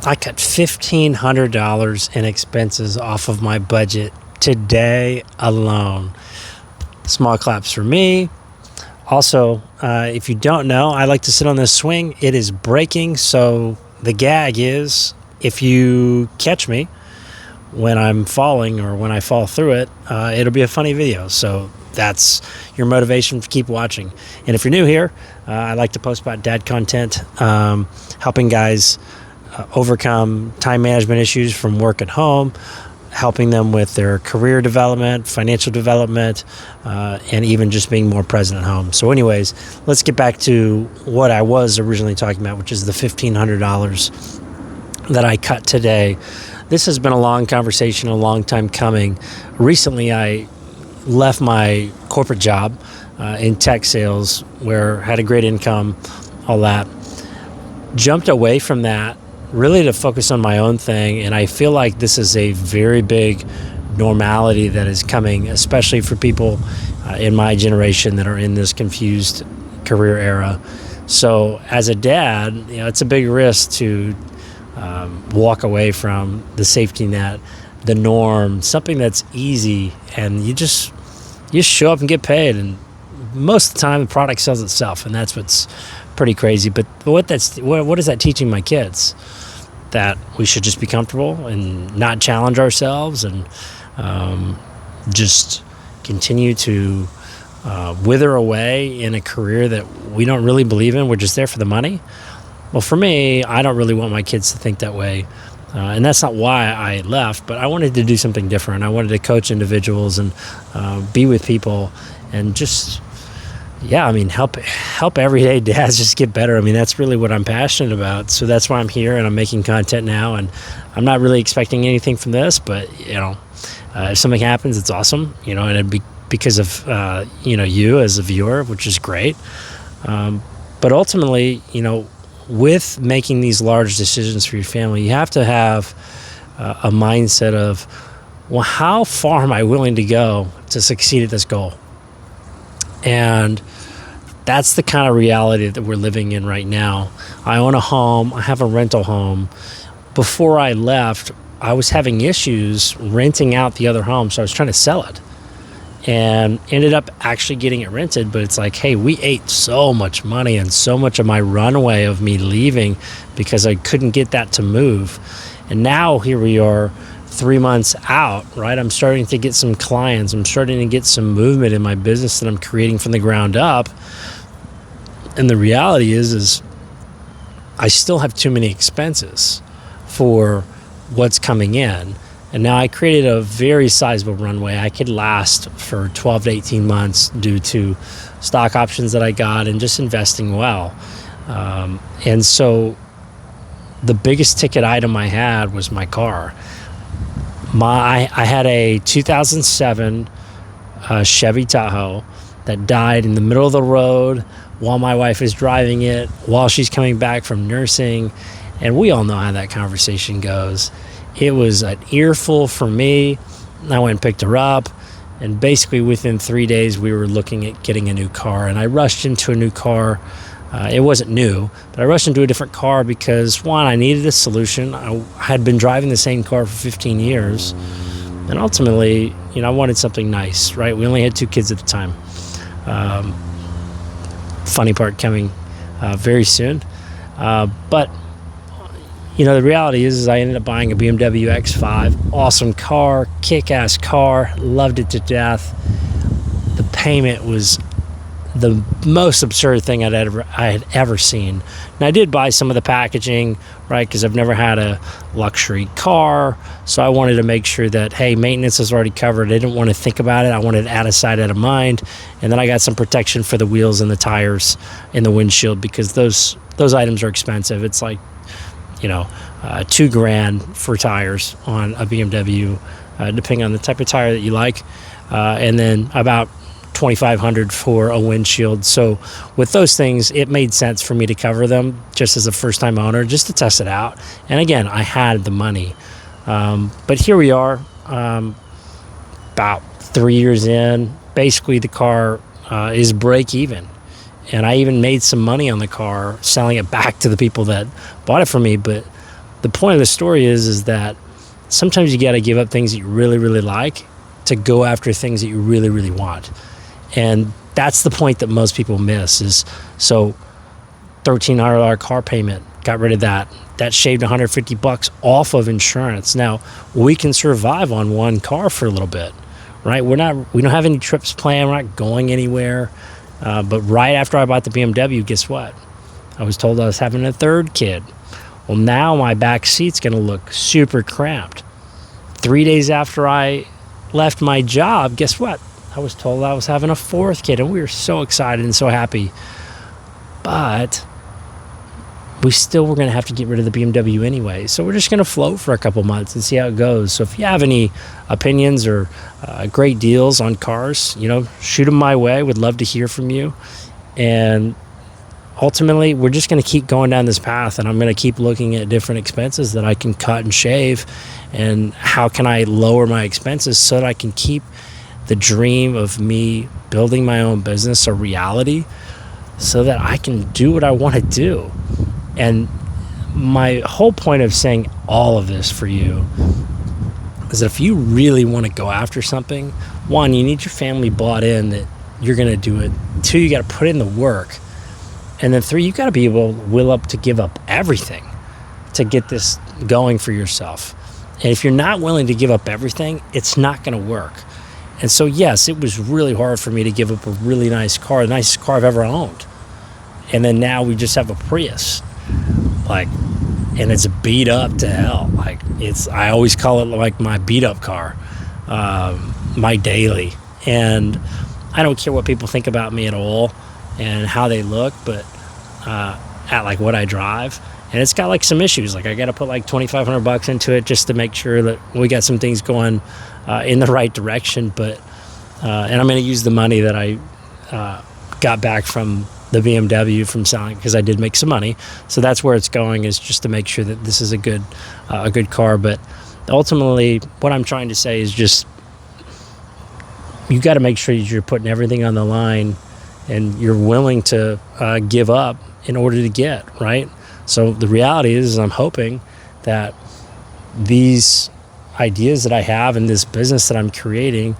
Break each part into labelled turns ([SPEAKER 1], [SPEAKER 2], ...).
[SPEAKER 1] I cut $1,500 in expenses off of my budget today alone. Small claps for me. Also, if you don't know, I like to sit on this swing. It is breaking, so the gag is if you catch me when I'm falling or when I fall through it, it'll be a funny video. So that's your motivation to keep watching. And if you're new here, I like to post about dad content, helping guys overcome time management issues from work at home, helping them with their career development, financial development, and even just being more present at home. So anyways, let's get back to what I was originally talking about, which is the $1,500 that I cut today. This has been a long conversation, a long time coming. Recently, I left my corporate job in tech sales, where I had a great income, all that. Jumped away from that really to focus on my own thing, and I feel like this is a very big normality that is coming, especially for people in my generation that are in this confused career era. So as a dad, it's a big risk to walk away from the safety net, the norm, something that's easy, and you show up and get paid, and most of the time the product sells itself, and that's what's pretty crazy. But what is that teaching my kids? That we should just be comfortable and not challenge ourselves, and just continue to wither away in a career that we don't really believe in. We're just there for the money. Well, for me, I don't really want my kids to think that way. And that's not why I left, but I wanted to do something different. I wanted to coach individuals and be with people and just, help everyday dads just get better. That's really what I'm passionate about. So that's why I'm here, and I'm making content now. And I'm not really expecting anything from this, but, if something happens, it's awesome, and it'd be because of, you as a viewer, which is great. But ultimately, with making these large decisions for your family, you have to have a mindset of, well, how far am I willing to go to succeed at this goal? And that's the kind of reality that we're living in right now. I own a home. I have a rental home. Before I left, I was having issues renting out the other home, so I was trying to sell it. And ended up actually getting it rented, but it's like, hey, we ate so much money and so much of my runway of me leaving because I couldn't get that to move. And now here we are 3 months out, right? I'm starting to get some clients. I'm starting to get some movement in my business that I'm creating from the ground up. And the reality is I still have too many expenses for what's coming in. And now I created a very sizable runway. I could last for 12 to 18 months due to stock options that I got and just investing well. And so the biggest ticket item I had was my car. I had a 2007 Chevy Tahoe that died in the middle of the road while my wife is driving it, while she's coming back from nursing. And we all know how that conversation goes. It was an earful for me. I went and picked her up, and basically within 3 days we were looking at getting a new car. And I rushed into a new car. It wasn't new, but I rushed into a different car because, one, I needed a solution. I had been driving the same car for 15 years, and ultimately, I wanted something nice, right? We only had 2 kids at the time. Funny part coming very soon. But the reality is I ended up buying a BMW X5. Awesome car, kick-ass car, loved it to death. The payment was the most absurd thing I had ever seen. And I did buy some of the packaging, right, because I've never had a luxury car. So I wanted to make sure that, hey, maintenance is already covered. I didn't want to think about it. I wanted it out of sight, out of mind. And then I got some protection for the wheels and the tires and the windshield, because those items are expensive. It's like, $2,000 for tires on a BMW, depending on the type of tire that you like, and then about $2,500 for a windshield. So with those things, it made sense for me to cover them just as a first-time owner, just to test it out. And again, I had the money, but here we are, about 3 years in. Basically, the car is break even. And I even made some money on the car, selling it back to the people that bought it from me. But the point of the story is that sometimes you got to give up things that you really, really like to go after things that you really, really want. And that's the point that most people miss is, so $1,300 car payment, got rid of that. That shaved $150 off of insurance. Now, we can survive on one car for a little bit, right? We don't have any trips planned. We're not going anywhere. But right after I bought the BMW, guess what? I was told I was having a third kid. Well, now my back seat's going to look super cramped. 3 days after I left my job, guess what? I was told I was having a fourth kid, and we were so excited and so happy. But we still were going to have to get rid of the BMW anyway. So we're just going to float for a couple months and see how it goes. So if you have any opinions or great deals on cars, shoot them my way. Would love to hear from you. And ultimately, we're just going to keep going down this path, and I'm going to keep looking at different expenses that I can cut and shave, and how can I lower my expenses so that I can keep the dream of me building my own business a reality, so that I can do what I want to do. And my whole point of saying all of this for you is that if you really want to go after something, one, you need your family bought in that you're going to do it. Two, you got to put in the work. And then three, you got to be willing to give up everything to get this going for yourself. And if you're not willing to give up everything, it's not going to work. And so, yes, it was really hard for me to give up a really nice car, the nicest car I've ever owned. And then now we just have a Prius, and it's beat up to hell. I always call it like my beat up car, my daily. And I don't care what people think about me at all and how they look, but at what I drive. And it's got some issues. I got to put $2,500 into it just to make sure that we got some things going in the right direction. But and I'm going to use the money that I got back from the BMW from selling, because I did make some money. So that's where it's going, is just to make sure that this is a good car. But ultimately, what I'm trying to say is just, you got to make sure you're putting everything on the line and you're willing to give up in order to get, right? So the reality is I'm hoping that these ideas that I have in this business that I'm creating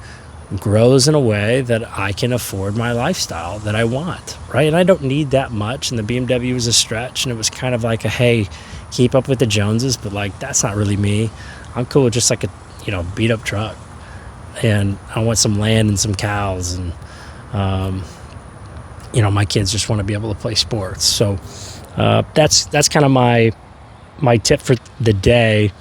[SPEAKER 1] grows in a way that I can afford my lifestyle that I want, right? And I don't need that much. And the BMW was a stretch, and it was kind of hey, keep up with the Joneses, but that's not really me. I'm cool with just a beat up truck, and I want some land and some cows, and my kids just want to be able to play sports. So that's kind of my tip for the day.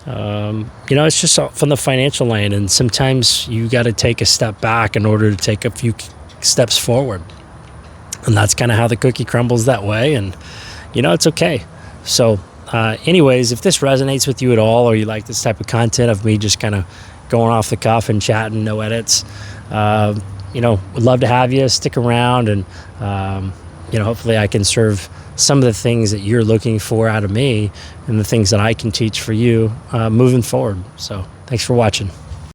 [SPEAKER 1] It's just from the financial lane, and sometimes you got to take a step back in order to take a few steps forward, and that's kind of how the cookie crumbles that way. And it's okay. So anyways, if this resonates with you at all, or you like this type of content of me just kind of going off the cuff and chatting, no edits, would love to have you stick around, and hopefully I can serve some of the things that you're looking for out of me, and the things that I can teach for you moving forward. So thanks for watching.